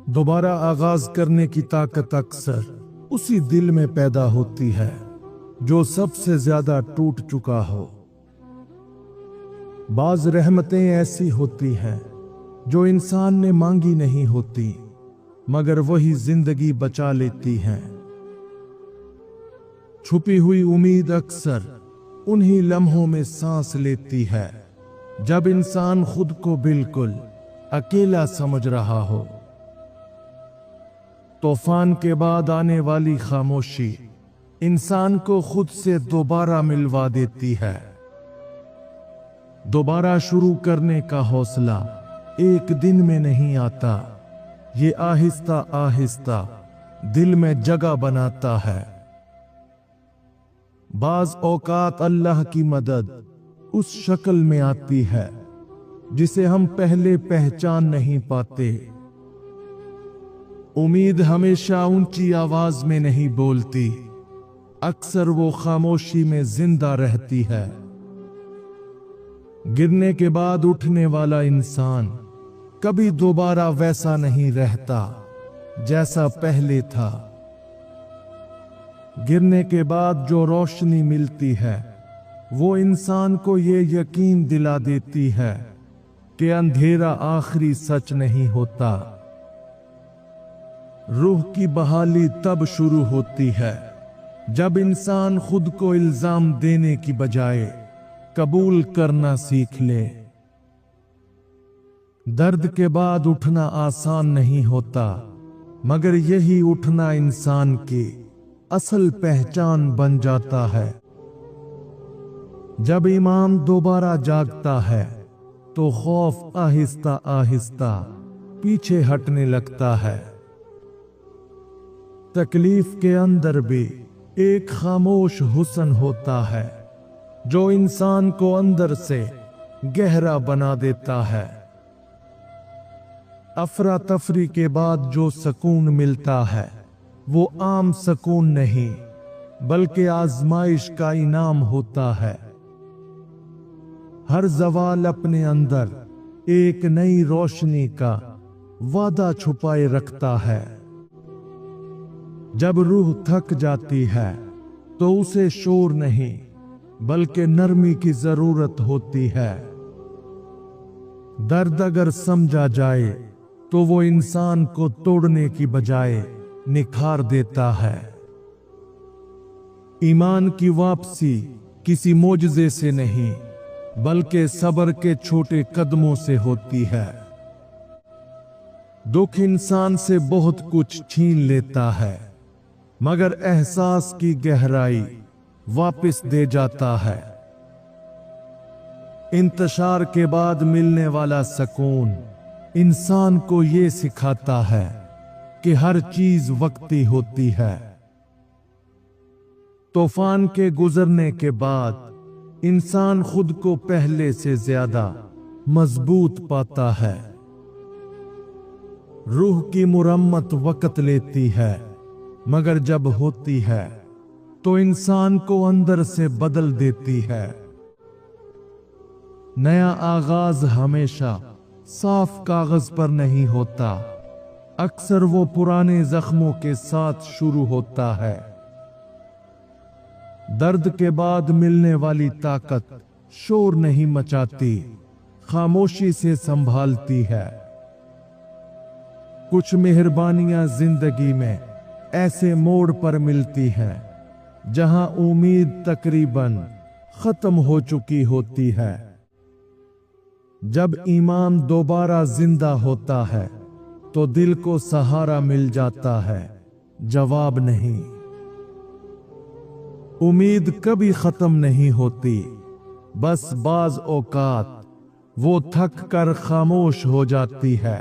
दोबारा आगाज करने की ताकत अक्सर उसी दिल में पैदा होती है जो सबसे ज्यादा टूट चुका हो। बाज रहमतें ऐसी होती हैं जो इंसान ने मांगी नहीं होती, मगर वही जिंदगी बचा लेती हैं। छुपी हुई उम्मीद अक्सर उन्हीं लम्हों में सांस लेती है जब इंसान खुद को बिल्कुल अकेला समझ रहा हो। तूफान के बाद आने वाली खामोशी इंसान को खुद से दोबारा मिलवा देती है। दोबारा शुरू करने का हौसला एक दिन में नहीं आता, ये आहिस्ता आहिस्ता दिल में जगह बनाता है। बाज औकात अल्लाह की मदद उस शक्ल में आती है जिसे हम पहले पहचान नहीं पाते। उम्मीद हमेशा ऊंची आवाज में नहीं बोलती, अक्सर वो खामोशी में जिंदा रहती है। गिरने के बाद उठने वाला इंसान कभी दोबारा वैसा नहीं रहता जैसा पहले था। गिरने के बाद जो रोशनी मिलती है वो इंसान को ये यकीन दिला देती है कि अंधेरा आखिरी सच नहीं होता। रूह की बहाली तब शुरू होती है जब इंसान खुद को इल्जाम देने की बजाय कबूल करना सीख ले। दर्द के बाद उठना आसान नहीं होता, मगर यही उठना इंसान की असल पहचान बन जाता है। जब ईमान दोबारा जागता है तो खौफ आहिस्ता आहिस्ता पीछे हटने लगता है। तकलीफ के अंदर भी एक खामोश हुस्न होता है जो इंसान को अंदर से गहरा बना देता है। अफरा तफरी के बाद जो सुकून मिलता है वो आम सुकून नहीं, बल्कि आजमाइश का इनाम होता है। हर जवाल अपने अंदर एक नई रोशनी का वादा छुपाए रखता है। जब रूह थक जाती है तो उसे शोर नहीं बल्कि नरमी की जरूरत होती है। दर्द अगर समझा जाए तो वो इंसान को तोड़ने की बजाय निखार देता है। ईमान की वापसी किसी मोजज़े से नहीं बल्कि सब्र के छोटे कदमों से होती है। दुख इंसान से बहुत कुछ छीन लेता है, मगर एहसास की गहराई वापस दे जाता है। इंतशार के बाद मिलने वाला सुकून इंसान को ये सिखाता है कि हर चीज वक्ती होती है। तूफान के गुजरने के बाद इंसान खुद को पहले से ज्यादा मजबूत पाता है। रूह की मुरम्मत वक्त लेती है, मगर जब होती है तो इंसान को अंदर से बदल देती है। नया आगाज हमेशा साफ कागज पर नहीं होता, अक्सर वो पुराने जख्मों के साथ शुरू होता है। दर्द के बाद मिलने वाली ताकत शोर नहीं मचाती, खामोशी से संभालती है। कुछ मेहरबानियां जिंदगी में ऐसे मोड़ पर मिलती हैं जहां उम्मीद तकरीबन खत्म हो चुकी होती है। जब ईमान दोबारा जिंदा होता है तो दिल को सहारा मिल जाता है, जवाब नहीं। उम्मीद कभी खत्म नहीं होती, बस बाज औकात वो थक कर खामोश हो जाती है।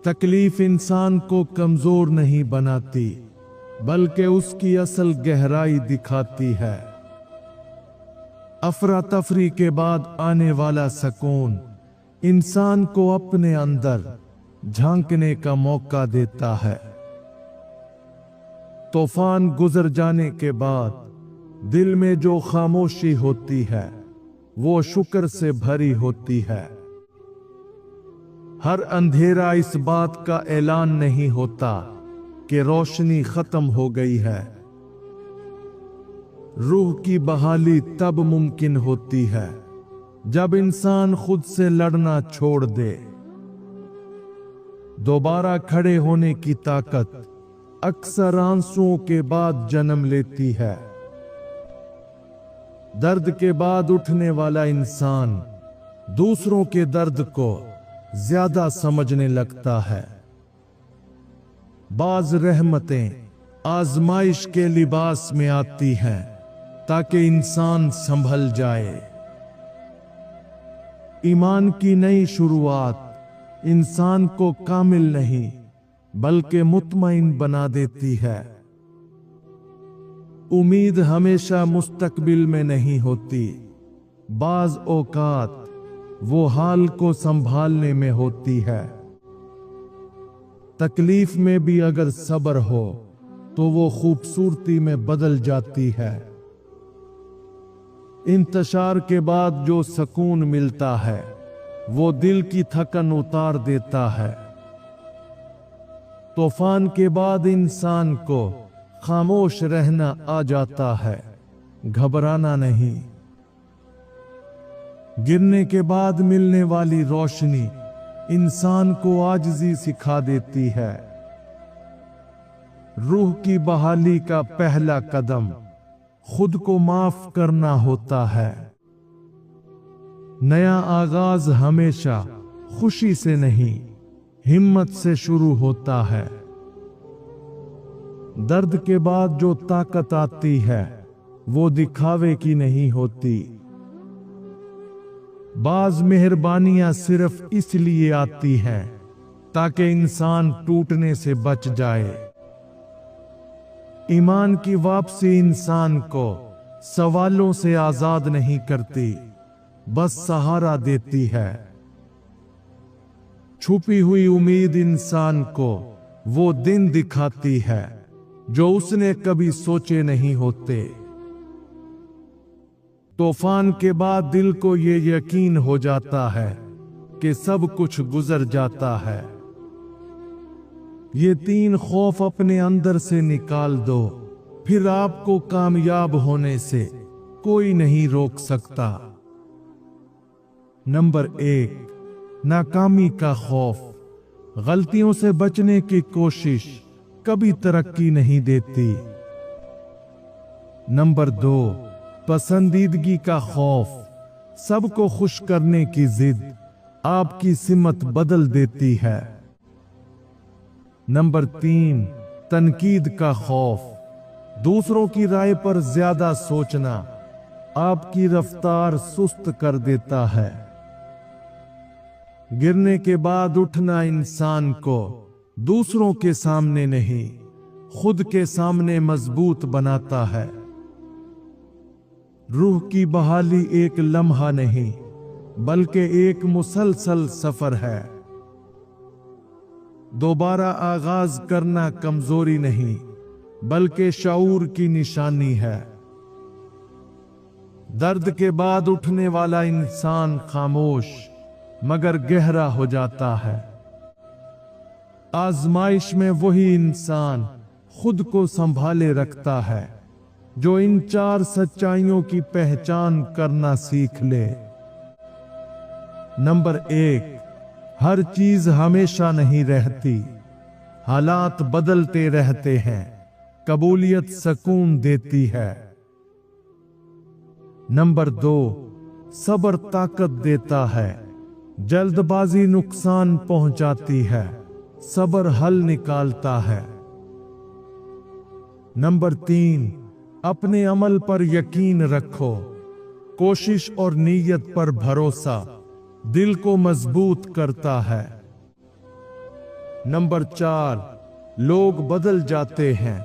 तकलीफ इंसान को कमजोर नहीं बनाती, बल्कि उसकी असल गहराई दिखाती है। अफरा तफरी के बाद आने वाला सुकून इंसान को अपने अंदर झांकने का मौका देता है। तूफान गुजर जाने के बाद दिल में जो खामोशी होती है वो शुक्र से भरी होती है। हर अंधेरा इस बात का ऐलान नहीं होता कि रोशनी खत्म हो गई है। रूह की बहाली तब मुमकिन होती है जब इंसान खुद से लड़ना छोड़ दे। दोबारा खड़े होने की ताकत अक्सर आंसुओं के बाद जन्म लेती है। दर्द के बाद उठने वाला इंसान दूसरों के दर्द को ज्यादा समझने लगता है। बाज रहमतें आजमाइश के लिबास में आती हैं ताकि इंसान संभल जाए। ईमान की नई शुरुआत इंसान को कामिल नहीं बल्कि मुतमईन बना देती है। उम्मीद हमेशा मुस्तकबिल में नहीं होती, बाज औकात वो हाल को संभालने में होती है। तकलीफ में भी अगर सब्र हो तो वो खूबसूरती में बदल जाती है। इंतशार के बाद जो सुकून मिलता है वो दिल की थकन उतार देता है। तूफान के बाद इंसान को खामोश रहना आ जाता है, घबराना नहीं। गिरने के बाद मिलने वाली रोशनी इंसान को आजिज़ी सिखा देती है। रूह की बहाली का पहला कदम खुद को माफ करना होता है। नया आगाज हमेशा खुशी से नहीं, हिम्मत से शुरू होता है। दर्द के बाद जो ताकत आती है वो दिखावे की नहीं होती। बाज मेहरबानियां सिर्फ इसलिए आती हैं ताकि इंसान टूटने से बच जाए। ईमान की वापसी इंसान को सवालों से आजाद नहीं करती, बस सहारा देती है। छुपी हुई उम्मीद इंसान को वो दिन दिखाती है जो उसने कभी सोचे नहीं होते। तूफान के बाद दिल को ये यकीन हो जाता है कि सब कुछ गुजर जाता है। ये 3 खौफ अपने अंदर से निकाल दो, फिर आपको कामयाब होने से कोई नहीं रोक सकता। नंबर 1, नाकामी का खौफ। गलतियों से बचने की कोशिश कभी तरक्की नहीं देती। नंबर 2, पसंदीदगी का खौफ। सबको खुश करने की जिद आपकी सिमत बदल देती है। नंबर 3, तनकीद का खौफ। दूसरों की राय पर ज्यादा सोचना आपकी रफ्तार सुस्त कर देता है। गिरने के बाद उठना इंसान को दूसरों के सामने नहीं, खुद के सामने मजबूत बनाता है। रूह की बहाली एक लम्हा नहीं बल्कि एक मुसलसल सफर है। दोबारा आगाज करना कमजोरी नहीं बल्कि शऊर की निशानी है। दर्द के बाद उठने वाला इंसान खामोश मगर गहरा हो जाता है। आजमाइश में वही इंसान खुद को संभाले रखता है जो इन 4 सच्चाइयों की पहचान करना सीख ले। नंबर 1, हर चीज हमेशा नहीं रहती, हालात बदलते रहते हैं। कबूलियत सुकून देती है। नंबर 2, सब्र ताकत देता है, जल्दबाजी नुकसान पहुंचाती है, सब्र हल निकालता है। नंबर 3, अपने अमल पर यकीन रखो, कोशिश और नीयत पर भरोसा दिल को मजबूत करता है। नंबर 4, लोग बदल जाते हैं,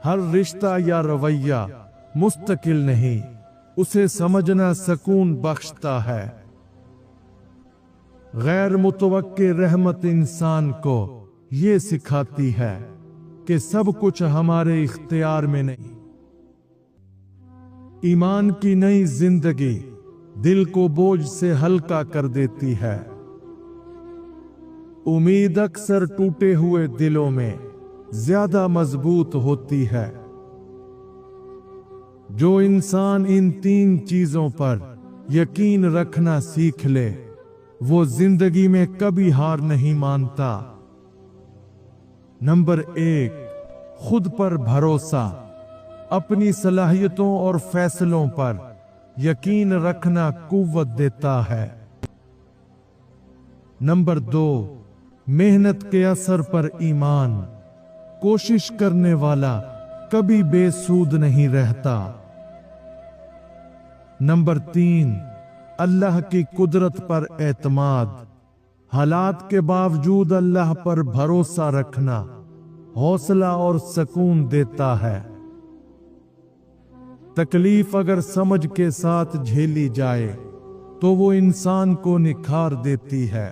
हर रिश्ता या रवैया मुस्तकिल नहीं, उसे समझना सुकून बख्शता है। गैर मुतवक्के रहमत इंसान को ये सिखाती है कि सब कुछ हमारे इख्तियार में नहीं। ईमान की नई जिंदगी दिल को बोझ से हल्का कर देती है। उम्मीद अक्सर टूटे हुए दिलों में ज्यादा मजबूत होती है। जो इंसान इन 3 चीजों पर यकीन रखना सीख ले, वो जिंदगी में कभी हार नहीं मानता। नंबर 1, खुद पर भरोसा। अपनी सलाहियतों और फैसलों पर यकीन रखना कुव्वत देता है। नंबर 2, मेहनत के असर पर ईमान। कोशिश करने वाला कभी बेसूद नहीं रहता। नंबर 3, अल्लाह की कुदरत पर एतमाद। हालात के बावजूद अल्लाह पर भरोसा रखना हौसला और सुकून देता है। तकलीफ अगर समझ के साथ झेली जाए तो वो इंसान को निखार देती है।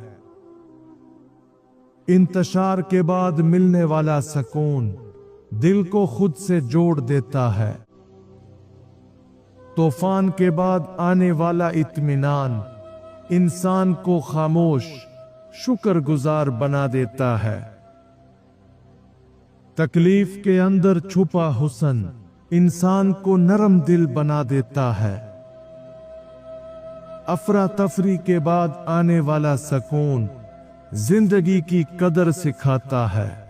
इंतशार के बाद मिलने वाला सुकून दिल को खुद से जोड़ देता है। तूफान के बाद आने वाला इत्मीनान इंसान को खामोश शुक्रगुजार बना देता है। तकलीफ के अंदर छुपा हुस्न इंसान को नरम दिल बना देता है। अफरा तफरी के बाद आने वाला सुकून जिंदगी की कदर सिखाता है।